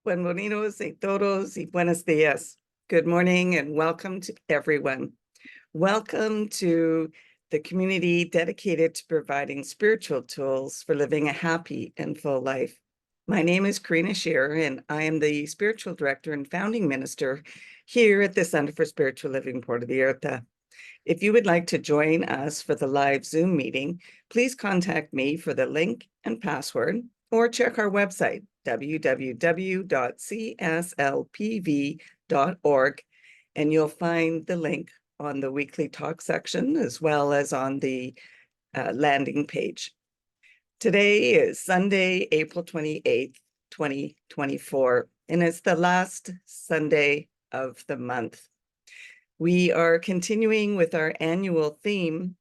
Buenos a todos y buenos días. Good morning and welcome to everyone. Welcome to the community dedicated to providing spiritual tools for living a happy and full life. My name is Karina Scheer, and I am the spiritual director and founding minister here at the Center for Spiritual Living Puerto Vallarta. If you would like to join us for the live Zoom meeting, please contact me for the link and password, or check our website, www.cslpv.org, and you'll find the link on the weekly talk section as well as on the landing page. Today is Sunday, April 28th, 2024, and it's the last Sunday of the month. We are continuing with our annual theme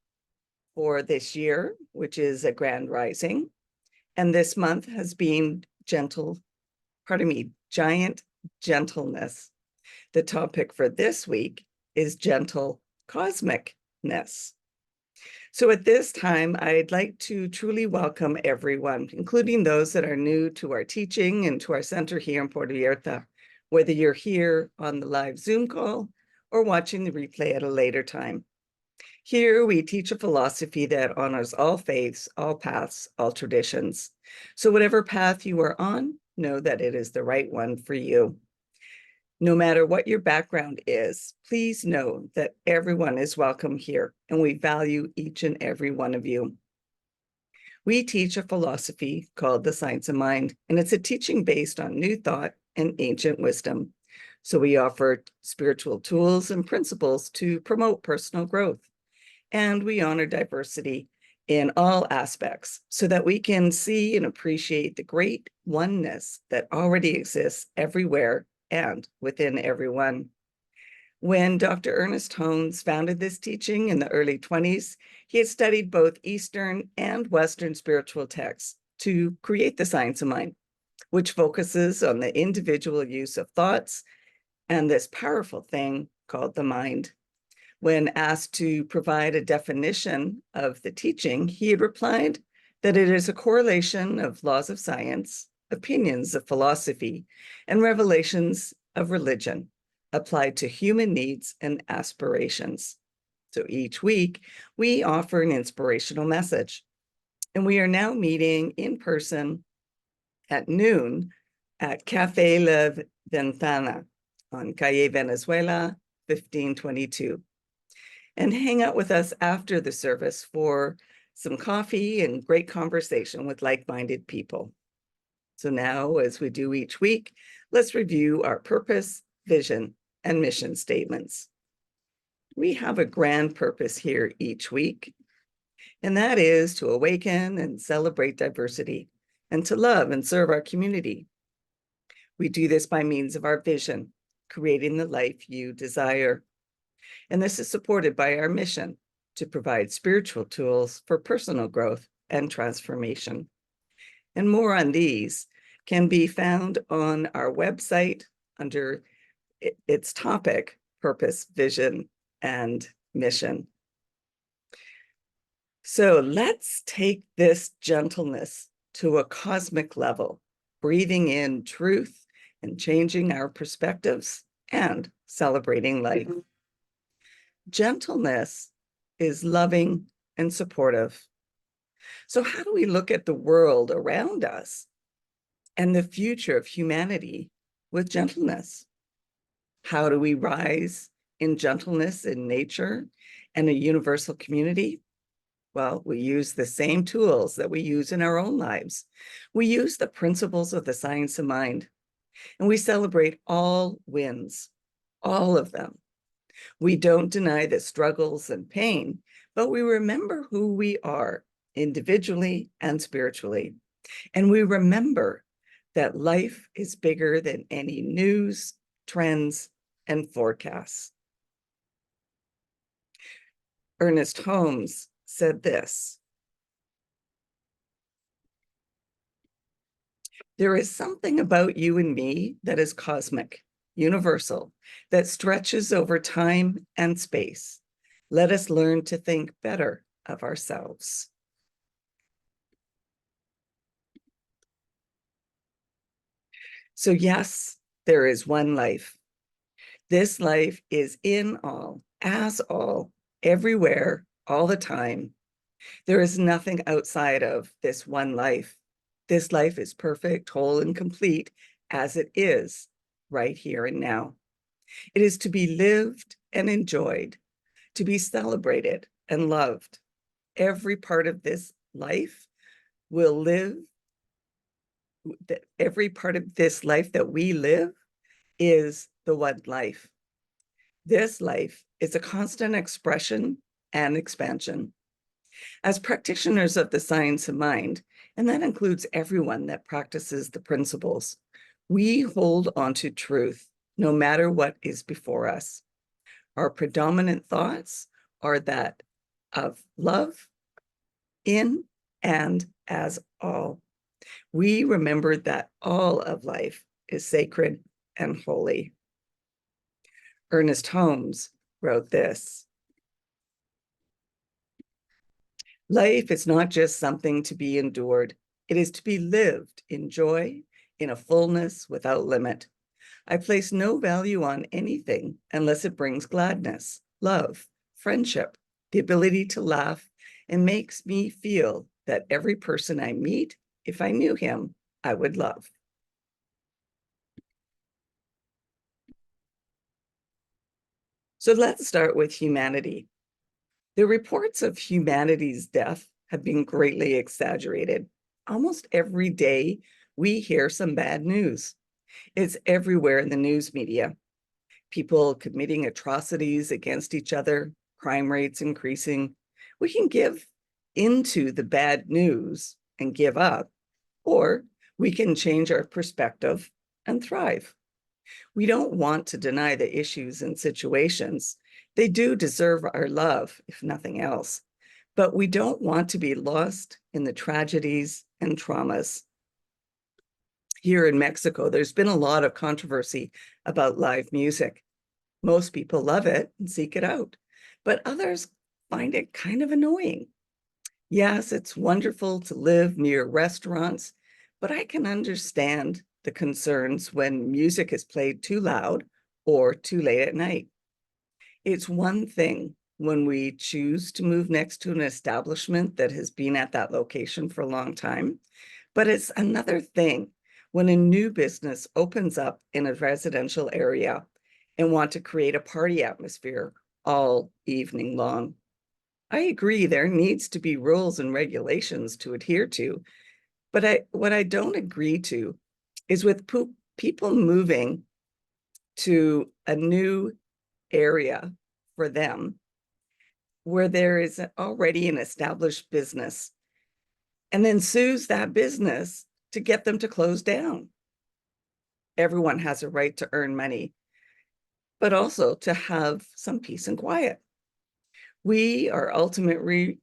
for this year, which is a grand rising. And this month has been giant gentleness. The topic for this week is gentle cosmic-ness. So at this time, I'd like to truly welcome everyone, including those that are new to our teaching and to our center here in Puerto Vallarta, whether you're here on the live Zoom call or watching the replay at a later time. Here, we teach a philosophy that honors all faiths, all paths, all traditions. So whatever path you are on, know that it is the right one for you. No matter what your background is, please know that everyone is welcome here, and we value each and every one of you. We teach a philosophy called the science of mind, and it's a teaching based on new thought and ancient wisdom. So we offer spiritual tools and principles to promote personal growth. And we honor diversity in all aspects so that we can see and appreciate the great oneness that already exists everywhere and within everyone. When Dr. Ernest Holmes founded this teaching in the early 20s, he had studied both Eastern and Western spiritual texts to create the science of mind, which focuses on the individual use of thoughts and this powerful thing called the mind. When asked to provide a definition of the teaching, he had replied that it is a correlation of laws of science, opinions of philosophy, and revelations of religion applied to human needs and aspirations. So each week, we offer an inspirational message. And we are now meeting in person at noon at Café La Ventana on Calle Venezuela, 1522. And hang out with us after the service for some coffee and great conversation with like-minded people. So now, as we do each week, let's review our purpose, vision, and mission statements. We have a grand purpose here each week, and that is to awaken and celebrate diversity and to love and serve our community. We do this by means of our vision, creating the life you desire. And this is supported by our mission to provide spiritual tools for personal growth and transformation. And more on these can be found on our website under its topic, purpose, vision, and mission. So let's take this gentleness to a cosmic level, breathing in truth and changing our perspectives and celebrating life. Gentleness is loving and supportive. So how do we look at the world around us and the future of humanity with gentleness? How do we rise in gentleness in nature and a universal community? Well, we use the same tools that we use in our own lives. We use the principles of the science of mind, and we celebrate all wins, all of them. We don't deny the struggles and pain, but we remember who we are individually and spiritually. And we remember that life is bigger than any news, trends, and forecasts. Ernest Holmes said this: "There is something about you and me that is cosmic, universal, that stretches over time and space. Let us learn to think better of ourselves." So yes, there is one life. This life is in all, as all, everywhere, all the time. There is nothing outside of this one life. This life is perfect, whole, and complete as it is right here and now. It is to be lived and enjoyed, to be celebrated and loved. Every part of this life will live, every part of this life that we live is the one life. This life is a constant expression and expansion. As practitioners of the science of mind, and that includes everyone that practices the principles, we hold on to truth no matter what is before us. Our predominant thoughts are that of love in and as all. We remember that all of life is sacred and holy. Ernest Holmes wrote this: life is not just something to be endured. It is to be lived in joy, in a fullness without limit. I place no value on anything unless it brings gladness, love, friendship, the ability to laugh, and makes me feel that every person I meet, if I knew him, I would love. So let's start with humanity. The reports of humanity's death have been greatly exaggerated. Almost every day, we hear some bad news. It's everywhere in the news media. People committing atrocities against each other, crime rates increasing. We can give into the bad news and give up, or we can change our perspective and thrive. We don't want to deny the issues and situations. They do deserve our love, if nothing else. But we don't want to be lost in the tragedies and traumas. Here in Mexico, there's been a lot of controversy about live music. Most people love it and seek it out, but others find it kind of annoying. Yes, it's wonderful to live near restaurants, but I can understand the concerns when music is played too loud or too late at night. It's one thing when we choose to move next to an establishment that has been at that location for a long time, but it's another thing when a new business opens up in a residential area and want to create a party atmosphere all evening long. I agree there needs to be rules and regulations to adhere to, but what I don't agree to is with people moving to a new area for them where there is already an established business and then sues that business to get them to close down. Everyone has a right to earn money, but also to have some peace and quiet. We are ultimately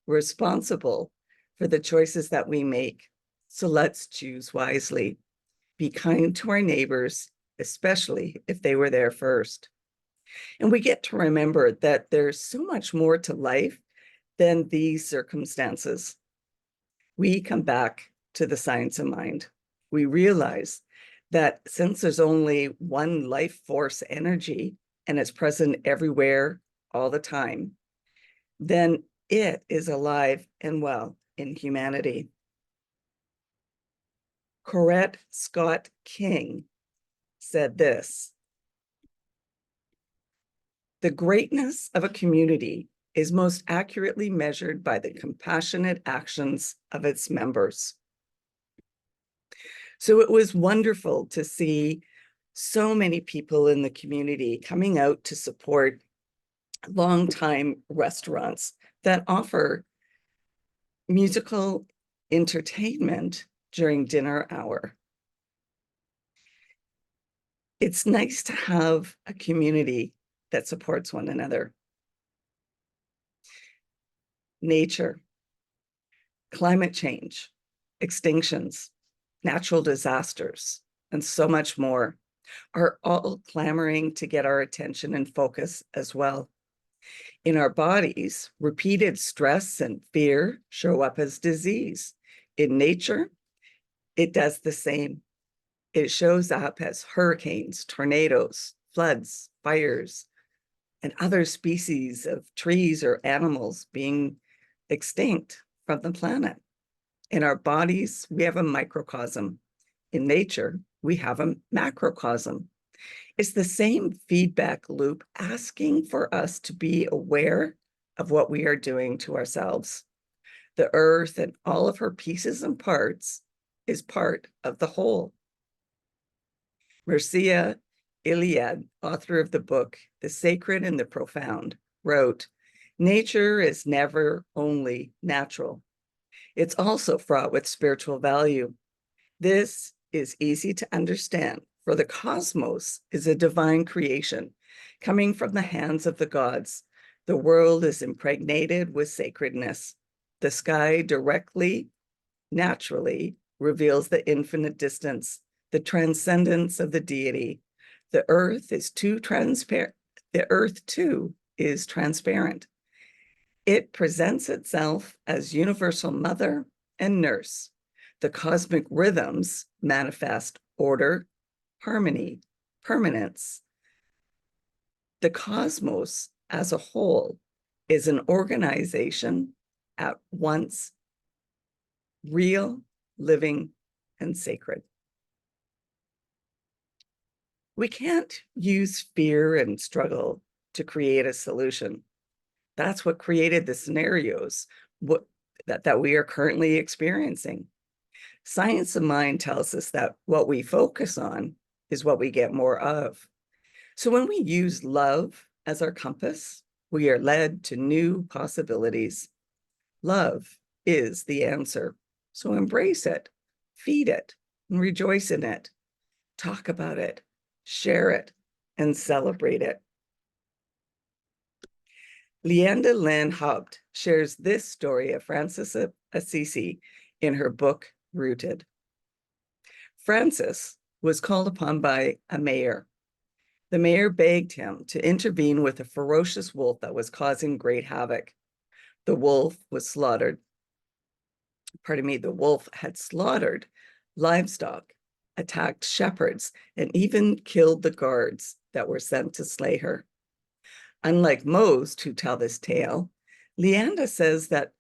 responsible for the choices that we make. So let's choose wisely. Be kind to our neighbors, especially if they were there first. And we get to remember that there's so much more to life than these circumstances. We come back to the science of mind. We realize that since there's only one life force energy and it's present everywhere all the time, then it is alive and well in humanity. Corette Scott King said this: the greatness of a community is most accurately measured by the compassionate actions of its members. So it was wonderful to see so many people in the community coming out to support longtime restaurants that offer musical entertainment during dinner hour. It's nice to have a community that supports one another. Nature, climate change, extinctions, natural disasters, and so much more are all clamoring to get our attention and focus as well. In our bodies, repeated stress and fear show up as disease. In nature, it does the same. It shows up as hurricanes, tornadoes, floods, fires, and other species of trees or animals being extinct from the planet. In our bodies, we have a microcosm. In nature, we have a macrocosm. It's the same feedback loop asking for us to be aware of what we are doing to ourselves. The earth and all of her pieces and parts is part of the whole. Mircea Eliade, author of the book The Sacred and the Profound, wrote, "Nature is never only natural. It's also fraught with spiritual value. This is easy to understand, for the cosmos is a divine creation coming from the hands of the gods. The world is impregnated with sacredness. The sky directly, naturally reveals the infinite distance, the transcendence of the deity. The earth is too transparent. The earth too is transparent. It presents itself as universal mother and nurse. The cosmic rhythms manifest order, harmony, permanence. The cosmos as a whole is an organization at once real, living, and sacred." We can't use fear and struggle to create a solution. That's what created the scenarios that we are currently experiencing. Science of mind tells us that what we focus on is what we get more of. So when we use love as our compass, we are led to new possibilities. Love is the answer. So embrace it, feed it, and rejoice in it. Talk about it, share it, and celebrate it. Leanda Lynn Haupt shares this story of Francis of Assisi in her book, Rooted. Francis was called upon by a mayor. The mayor begged him to intervene with a ferocious wolf that was causing great havoc. The wolf was slaughtered. The wolf had slaughtered livestock, attacked shepherds, and even killed the guards that were sent to slay her. Unlike most who tell this tale, Leanda says that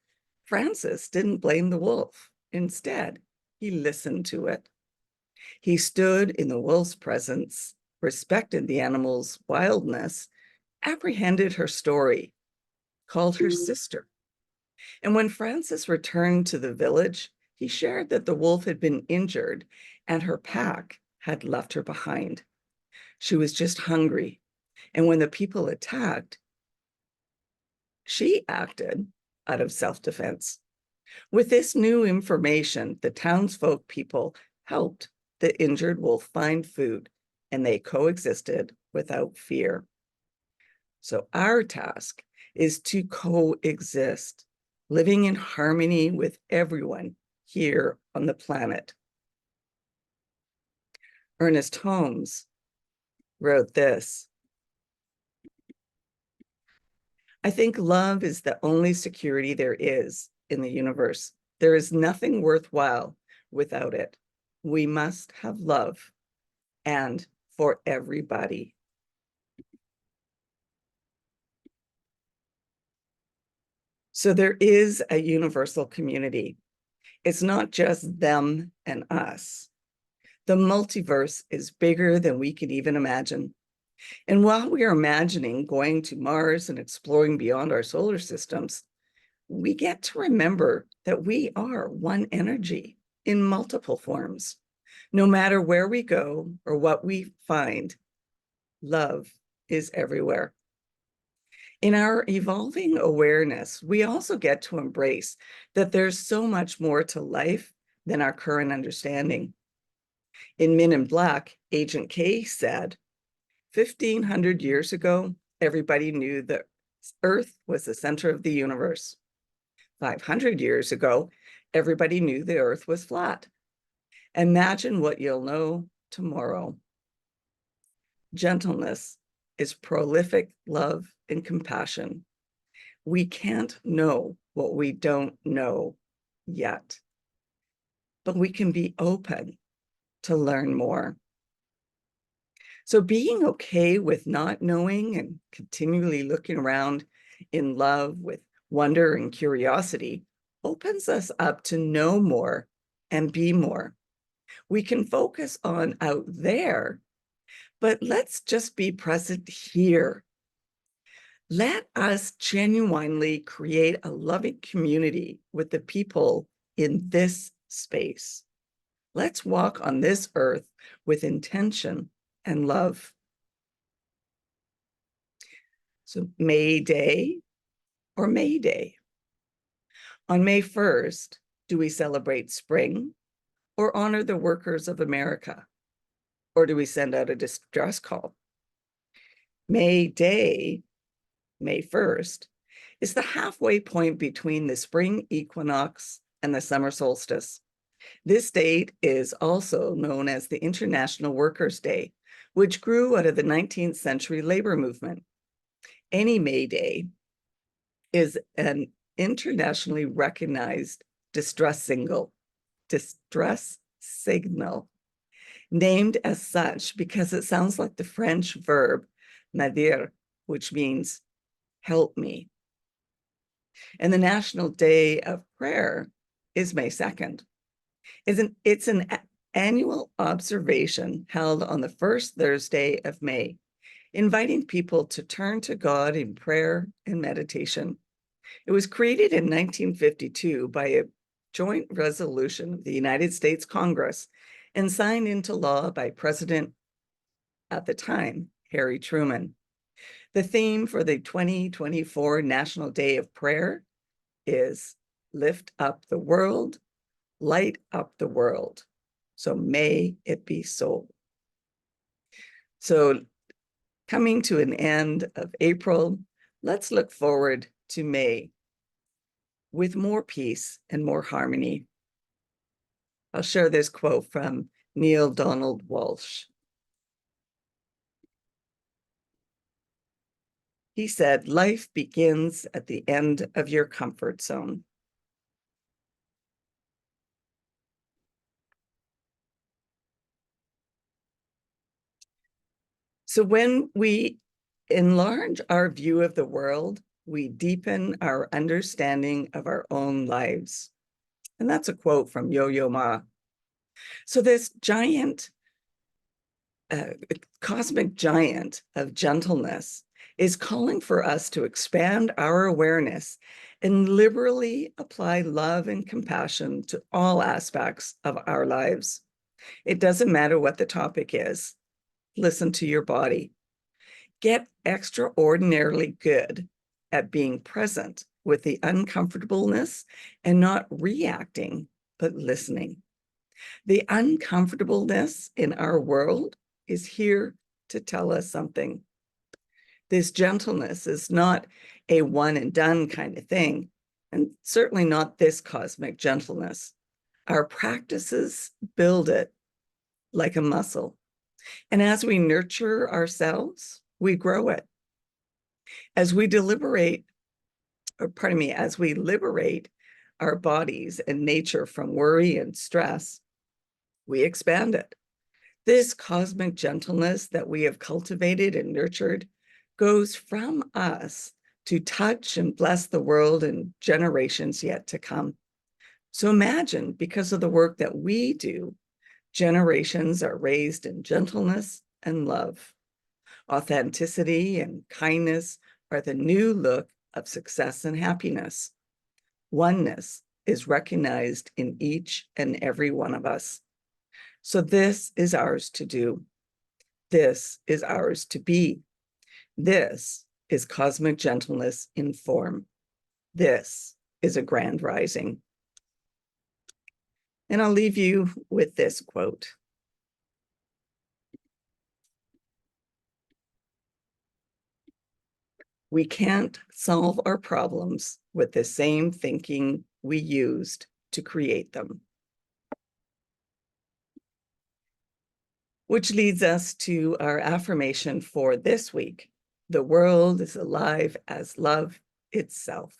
Francis didn't blame the wolf. Instead, he listened to it. He stood in the wolf's presence, respected the animal's wildness, apprehended her story, called her sister. And when Francis returned to the village, he shared that the wolf had been injured and her pack had left her behind. She was just hungry. And when the people attacked, she acted out of self-defense. With this new information, the townsfolk people helped the injured wolf find food, and they coexisted without fear. So our task is to coexist, living in harmony with everyone here on the planet. Ernest Holmes wrote this: "I think love is the only security there is in the universe. There is nothing worthwhile without it. We must have love, and for everybody." So there is a universal community. It's not just them and us. The multiverse is bigger than we can even imagine. And while we are imagining going to Mars and exploring beyond our solar systems, we get to remember that we are one energy in multiple forms. No matter where we go or what we find, love is everywhere. In our evolving awareness, we also get to embrace that there's so much more to life than our current understanding. In Men in Black, Agent K said, 1,500 years ago, everybody knew that Earth was the center of the universe. 500 years ago, everybody knew the Earth was flat. Imagine what you'll know tomorrow. Gentleness is prolific love and compassion. We can't know what we don't know yet. but we can be open to learn more. So being okay with not knowing and continually looking around in love with wonder and curiosity opens us up to know more and be more. We can focus on out there, but let's just be present here. Let us genuinely create a loving community with the people in this space. Let's walk on this earth with intention and love. So May Day or May Day. On May 1st, do we celebrate spring or honor the workers of America? Or do we send out a distress call? May Day, May 1st, is the halfway point between the spring equinox and the summer solstice. This date is also known as the International Workers' Day, which grew out of the 19th century labor movement. Any May Day is an internationally recognized distress signal, named as such because it sounds like the French verb m'aider, which means help me. And the National Day of Prayer is May 2nd. It's an annual observation held on the first Thursday of May, inviting people to turn to God in prayer and meditation. It was created in 1952 by a joint resolution of the United States Congress and signed into law by President, at the time, Harry Truman. The theme for the 2024 National Day of Prayer is Lift Up the World, Light Up the World. So may it be so. So coming to an end of April, let's look forward to May with more peace and more harmony. I'll share this quote from Neil Donald Walsh. He said, "Life begins at the end of your comfort zone." So when we enlarge our view of the world, we deepen our understanding of our own lives. And that's a quote from Yo-Yo Ma. So this giant, cosmic giant of gentleness is calling for us to expand our awareness and liberally apply love and compassion to all aspects of our lives. It doesn't matter what the topic is. Listen to your body. Get extraordinarily good at being present with the uncomfortableness and not reacting, but listening. The uncomfortableness in our world is here to tell us something. This gentleness is not a one and done kind of thing, and certainly not this cosmic gentleness. Our practices build it like a muscle. And as we nurture ourselves, we grow it. As we liberate our bodies and nature from worry and stress, we expand it. This cosmic gentleness that we have cultivated and nurtured goes from us to touch and bless the world in generations yet to come. So imagine, because of the work that we do, generations are raised in gentleness and love. Authenticity and kindness are the new look of success and happiness. Oneness is recognized in each and every one of us. So this is ours to do. This is ours to be. This is cosmic gentleness in form. This is a grand rising. And I'll leave you with this quote. We can't solve our problems with the same thinking we used to create them. Which leads us to our affirmation for this week. The world is alive as love itself.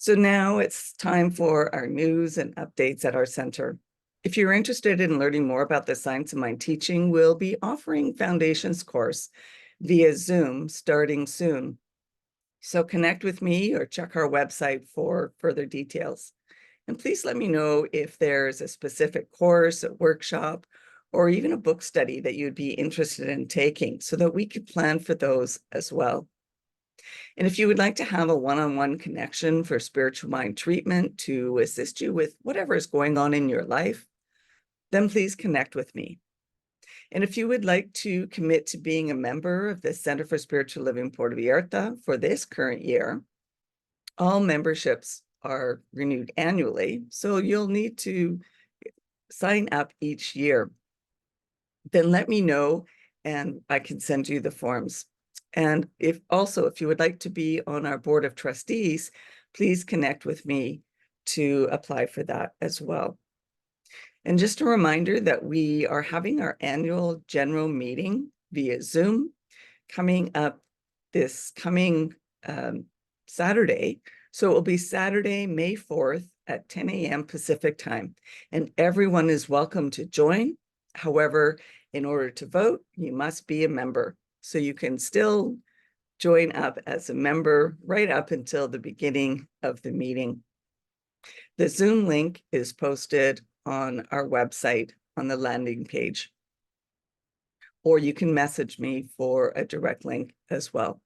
So now it's time for our news and updates at our center. If you're interested in learning more about the Science of Mind teaching, we'll be offering Foundations course via Zoom starting soon. So connect with me or check our website for further details. And please let me know if there's a specific course, a workshop, or even a book study that you'd be interested in taking so that we could plan for those as well. And if you would like to have a one-on-one connection for spiritual mind treatment to assist you with whatever is going on in your life, then please connect with me. And if you would like to commit to being a member of the Center for Spiritual Living Puerto Vallarta for this current year, all memberships are renewed annually, so you'll need to sign up each year. Then let me know and I can send you the forms. And if you would like to be on our board of trustees, please connect with me to apply for that as well. And just a reminder that we are having our annual general meeting via Zoom coming up this coming Saturday. So it will be Saturday, May 4th at 10 a.m. Pacific time. And everyone is welcome to join. However, in order to vote, you must be a member. So you can still join up as a member right up until the beginning of the meeting. The Zoom link is posted on our website on the landing page. Or you can message me for a direct link as well.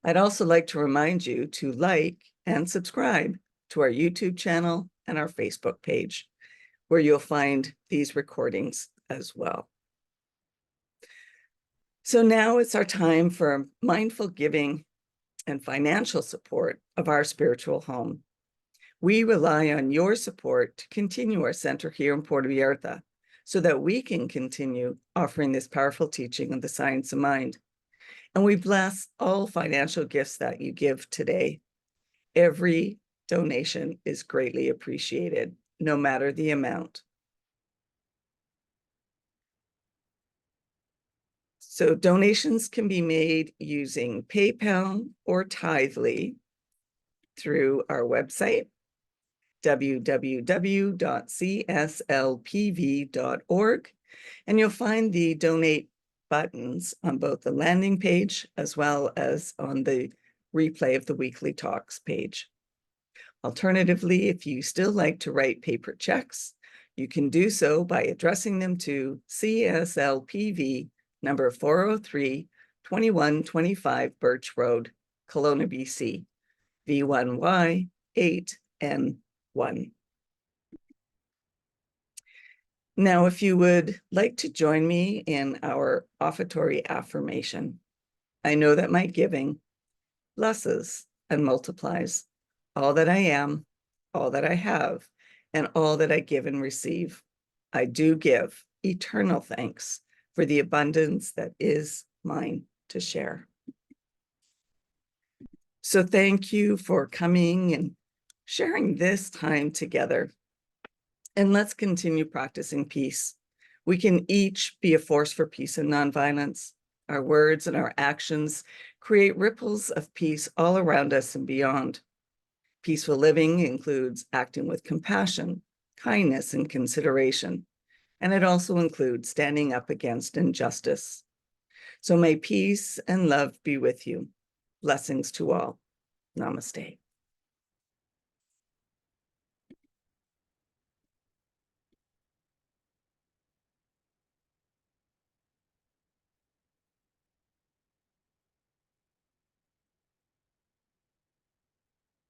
I'd also like to remind you to like and subscribe to our YouTube channel and our Facebook page, where you'll find these recordings as well. So now it's our time for mindful giving and financial support of our spiritual home. We rely on your support to continue our center here in Puerto Vallarta so that we can continue offering this powerful teaching of the science of mind. And we bless all financial gifts that you give today. Every donation is greatly appreciated, no matter the amount. So donations can be made using PayPal or Tithely through our website, www.cslpv.org, and you'll find the donate buttons on both the landing page as well as on the replay of the weekly talks page. Alternatively, if you still like to write paper checks, you can do so by addressing them to CSLPV number 403, 2125 Birch Road, Kelowna, BC, V1Y8N1. Now, if you would like to join me in our offertory affirmation, I know that my giving blesses and multiplies all that I am, all that I have, and all that I give and receive. I do give eternal thanks for the abundance that is mine to share. So thank you for coming and sharing this time together. And let's continue practicing peace. We can each be a force for peace and nonviolence. Our words and our actions create ripples of peace all around us and beyond. Peaceful living includes acting with compassion, kindness, and consideration. And it also includes standing up against injustice. So may peace and love be with you. Blessings to all. Namaste.